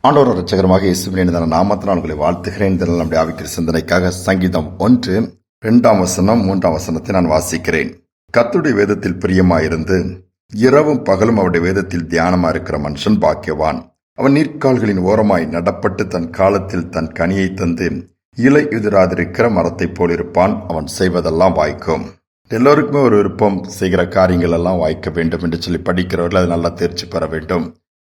ஆண்டவர் இரட்சகருமாக இயேசுவின் நாமத்தினால் உங்களை வாழ்த்துகிறேன். நம்முடைய ஆவிக்குரிய சிந்தனைக்காக சங்கீதம் 1 2 வசனம் 3 வசனத்தை நான் வாசிக்கிறேன். கர்த்தருடைய வேதத்தில் பிரியமாயிருந்து இரவும் பகலும் அவருடைய வேதத்தில் தியானமா இருக்கிற மனுஷன் பாக்கியவான். அவன் நீர்க்கால்களின் ஓரமாய் நடப்பட்டு தன் காலத்தில் தன் கனியை தந்து இலை எதிராதிருக்கிற மரத்தை போல் இருப்பான். அவன் செய்வதெல்லாம் வாய்க்கும். எல்லோருக்குமே ஒரு விருப்பம், செய்கிற காரியங்கள் எல்லாம் வாய்க்க வேண்டும் என்று சொல்லி படிக்கிறவர்கள் அது நல்லா தேர்ச்சி பெற வேண்டும்.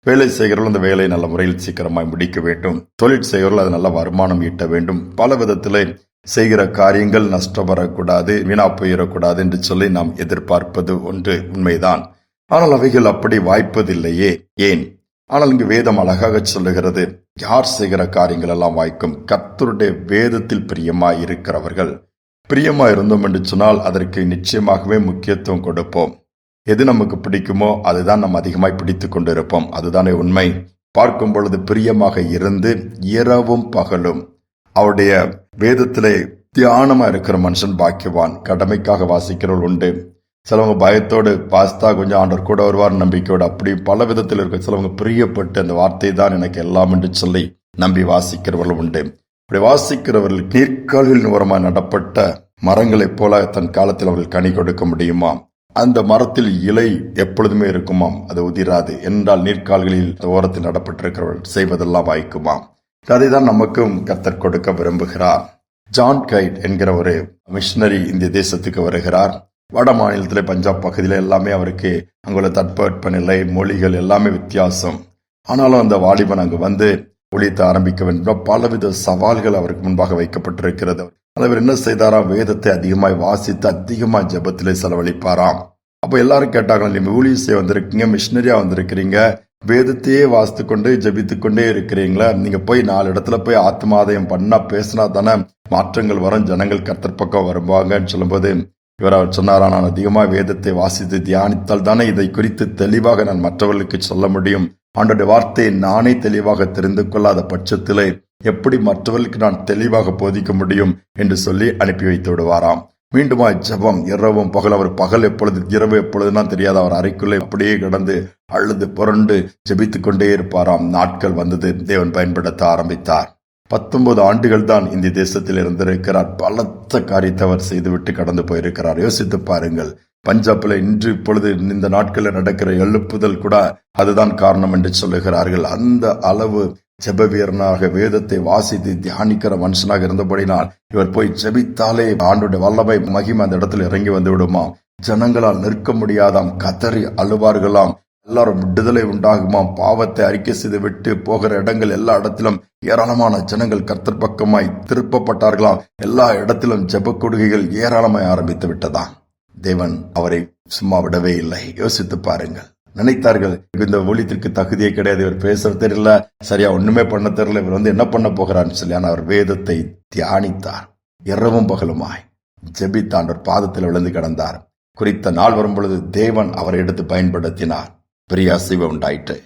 வேலை செய்கிறவர்கள் அந்த வேலையை நல்ல முறையில் சீக்கிரமாய் முடிக்க வேண்டும். தொழில் செய்கிறவர்கள் அது நல்ல வருமானம் ஈட்ட வேண்டும். பல விதத்திலே செய்கிற காரியங்கள் நஷ்டம் வரக்கூடாது, வீணா போயிடக்கூடாது என்று சொல்லி நாம் எதிர்பார்ப்பது ஒன்று உண்மைதான். ஆனால் அவைகள் அப்படி வாய்ப்பதில்லையே. ஏன்? ஆனால் இங்கு வேதம் அழகாக சொல்லுகிறது, யார் செய்கிற காரியங்கள் எல்லாம் வாய்க்கும்? கர்த்தருடைய வேதத்தில் பிரியமாய் இருக்கிறவர்கள். பிரியமாய் இருந்தோம் என்று சொன்னால் அதற்கு நிச்சயமாகவே முக்கியத்துவம் கொடுப்போம். எது நமக்கு பிடிக்குமோ அதுதான் நம்ம அதிகமாய் பிடித்து கொண்டு இருப்போம். அதுதானே உண்மை. பார்க்கும் பொழுது பிரியமாக இருந்து இரவும் பகலும் அவருடைய வேதத்திலே தியானமா இருக்கிற மனுஷன் பாக்கியவான். கடமைக்காக வாசிக்கிறவர்கள் உண்டு. சிலவங்க பயத்தோடு வாசித்தா கொஞ்சம் ஆண்டவர் கூட வருவார் நம்பிக்கையோடு, அப்படி பல விதத்தில் இருக்க. சிலவங்க பிரியப்பட்டு அந்த வார்த்தை தான் எனக்கு எல்லாம் என்று சொல்லி நம்பி வாசிக்கிறவர்கள் உண்டு. அப்படி வாசிக்கிறவர்கள் நீர்க்கால்களின் ஓரமாக நடப்பட்ட மரங்களைப் போல தன் காலத்தில் அவர்கள் கனி கொடுக்க முடியுமா? அந்த மரத்தில் இலை எப்பொழுதுமே இருக்குமாம், அது உதிராது என்றால் நீர்க்கால்களில் ஓரத்தில் நடப்பட்டிருக்கிறவர்கள் செய்வதெல்லாம் வாய்க்குமாம். அதை தான் நமக்கும் கர்த்தர் கொடுக்க விரும்புகிறார். ஜான் கைட் என்கிற ஒரு மிஷனரி இந்திய தேசத்துக்கு வருகிறார். வட மாநிலத்திலே பஞ்சாப் பகுதியில எல்லாமே அவருக்கு அங்குள்ள தட்பவெப்பநிலை, மொழிகள் எல்லாமே வித்தியாசம். ஆனாலும் அந்த வாலிபன் அங்கு வந்து ஒழித்து ஆரம்பிக்க வேண்டும். பலவித சவால்கள் அவருக்கு முன்பாக வைக்கப்பட்டிருக்கிறது. அவர் என்ன செய்தாராம்? வேதத்தை அதிகமாய் வாசித்து அதிகமாய் ஜெபத்திலே செலவழிப்பாராம். அப்ப எல்லாரும் கேட்டாங்க, நீங்க ஊழியம் செய்ய வந்திருக்கீங்க, மிஷினரியா வந்திருக்கிறீங்க, வேதத்தையே வாசித்து கொண்டே ஜெபித்து கொண்டே இருக்கிறீங்களா? நீங்க போய் 4 இடத்துல போய் ஆத்மாதயம் பண்ணா பேசினா தானே மாற்றங்கள் வரும், ஜனங்கள் கர்த்தர் பக்கம் வருவாங்கன்னு சொல்லும்போது இவர் அவர் சொன்னாரா, நான் அதிகமாக வேதத்தை வாசித்து தியானித்தால் தானே இதை குறித்து தெளிவாக நான் மற்றவர்களுக்கு சொல்ல முடியும். ஆண்டோடைய வார்த்தையை நானே தெளிவாக தெரிந்து கொள்ளாத பட்சத்திலே எப்படி மற்றவர்களுக்கு நான் தெளிவாக போதிக்க முடியும் என்று சொல்லி அனுப்பி வைத்து விடுவாராம். மீண்டுமா ஜெபம் இரவும் பகல். அவர் பகல் எப்பொழுது இரவு எப்பொழுதுனா தெரியாது. அவர் அறைக்குள்ளே அப்படியே கிடந்து அழுது புரண்டு ஜெபித்துக் கொண்டே இருப்பாராம். நாட்கள் வந்தது. தேவன் பயன்படுத்த ஆரம்பித்தார். 19 ஆண்டுகள் தான் இந்த தேசத்தில் இருந்திருக்கிறார். பலத்த காரியத்தை அவர் செய்துவிட்டு கடந்து போயிருக்கிறார். யோசித்து பாருங்கள். பஞ்சாப்ல இன்று இப்பொழுது இந்த நாட்களில் நடக்கிற எழுப்புதல் கூட அதுதான் காரணம் என்று சொல்லுகிறார்கள். அந்த அளவு ஜெப வீரனாக வேதத்தை வாசித்து தியானிக்கிற மனுஷனாக இருந்தபடினால் இவர் போய் ஜெபித்தாலே ஆண்டோட வல்லமை மகிமை அந்த இடத்துல இறங்கி வந்து விடுமாம். ஜனங்களால் நிற்க முடியாதாம், கதறி அழுவார்களாம். எல்லாரும் விடுதலை உண்டாகுமாம். பாவத்தை அறிக்கை செய்து விட்டு போகிற இடங்கள் எல்லா இடத்திலும் ஏராளமான ஜனங்கள் கர்த்தர் பக்கமாய் திருப்பப்பட்டார்களாம். எல்லா இடத்திலும் ஜெப கொடுகைகள் ஏராளமாய் ஆரம்பித்து விட்டதாம். தேவன் அவரை சும்மா விடவே இல்லை. யோசித்து பாருங்கள். நினைத்தார்கள், இந்த ஊழியத்திற்கு தகுதியே கிடையாது, இவர் பேச தெரியல, சரியா ஒண்ணுமே பண்ண தெரியல, இவர் என்ன பண்ண போகிறான்னு சொல்லி. ஆனால் அவர் வேதத்தை தியானித்தார். இரவும் பகலுமாய் ஜெபித்தான். ஒரு பாதத்தில் விழுந்து கிடந்தார். குறித்த நாள் வரும் பொழுது தேவன் அவரை எடுத்து பயன்படுத்தினார். பெரிய அசைவு உண்டாயிட்டு.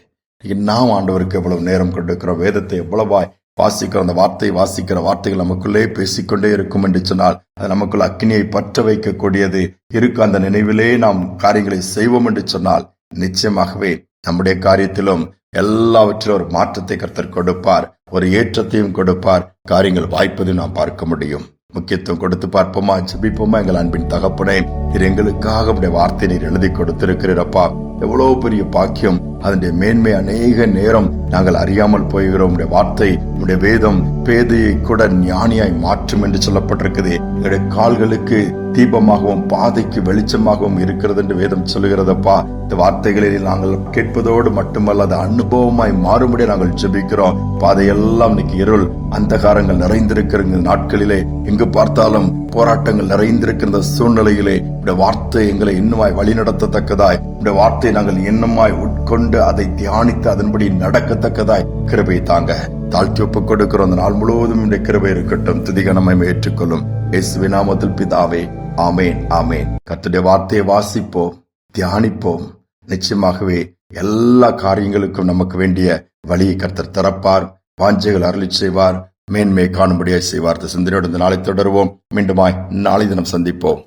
நாம் ஆண்டவருக்கு எவ்வளவு நேரம் கொடுக்கிறோம், வேதத்தை எவ்வளவாய் வாசிக்கிறோம். அந்த வார்த்தையை வாசிக்கிற வார்த்தைகள் நமக்குள்ளே பேசிக்கொண்டே இருக்கும் என்று சொன்னால் அது நமக்குள்ள அக்னியை பற்ற வைக்கக்கூடியது இருக்கு. அந்த நினைவிலே நாம் காரியங்களை செய்வோம் என்று சொன்னால் நிச்சயமாகவே நம்முடைய காரியத்திலும் எல்லாவற்றிலும் ஒரு மாற்றத்தை கர்த்தர் கொடுப்பார், ஒரு ஏற்றத்தையும் கொடுப்பார். காரியங்கள் வாய்ப்பதையும் நாம் பார்க்க முடியும். முக்கியத்துவம் கொடுத்து பார்ப்போமா? ஜெபிப்போமா? எங்கள் அன்பின் தகப்பனே, இது எங்களுக்காக உடைய வார்த்தை நீர் எழுதி கொடுத்திருக்கிறப்பா. எவ்வளவு பெரிய பாக்கியம். அதனுடைய மேன்மை அநேக நேரம் நாங்கள் அறியாமல் போகிறோம். உடைய வார்த்தை, உடைய வேதம் பேதையை கூட ஞானியாய் மாற்றும் என்று சொல்லப்பட்டிருக்குது. எங்களுடைய கால்களுக்கு தீபமாகவும் பாதைக்கு வெளிச்சமாகவும் இருக்கிறது என்று வேதம் சொல்லுகிறதப்பா. இந்த வார்த்தைகளில் நாங்கள் கேட்பதோடு மட்டுமல்ல, அது அனுபவமாய் மாறும்படி நாங்கள் ஜெபிக்கிறோம். பாதையெல்லாம் இன்னைக்கு இருள் அந்தகாரங்கள் நிறைந்திருக்கிற நாட்களிலே, எங்கு பார்த்தாலும் போராட்டங்கள் நிறைந்திருக்கிற சூழ்நிலையிலே இந்த வார்த்தை எங்களை இன்னுமாய் வழிநடத்தத்தக்கதாய், இந்த வார்த்தை நாங்கள் இன்னுமாய் உட்கொண்டு அதை தியானித்து அதன்படி நடக்கத்தக்கதாய் கிருபை தாங்க. தாழ்த்தி ஒப்புக் கொடுக்கிறோம். அந்த நாள் முழுவதும் இந்த கிருபை இருக்கட்டும். துதிகனமை ஏற்றுக்கொள்ளும் இயேசுவின் நாமத்தில் பிதாவே, ஆமேன், ஆமேன். கர்த்தருடைய வார்த்தையை வாசிப்போம், தியானிப்போம். நிச்சயமாகவே எல்லா காரியங்களுக்கும் நமக்கு வேண்டிய வழியை கர்த்தர் திறப்பார். வாஞ்சைகள் அருளி செய்வார். மேன்மை காணும்படியாய் செய்வார். சிந்தனையோடு இந்த நாளை தொடருவோம். மீண்டுமாய் நாளை தினம் சந்திப்போம்.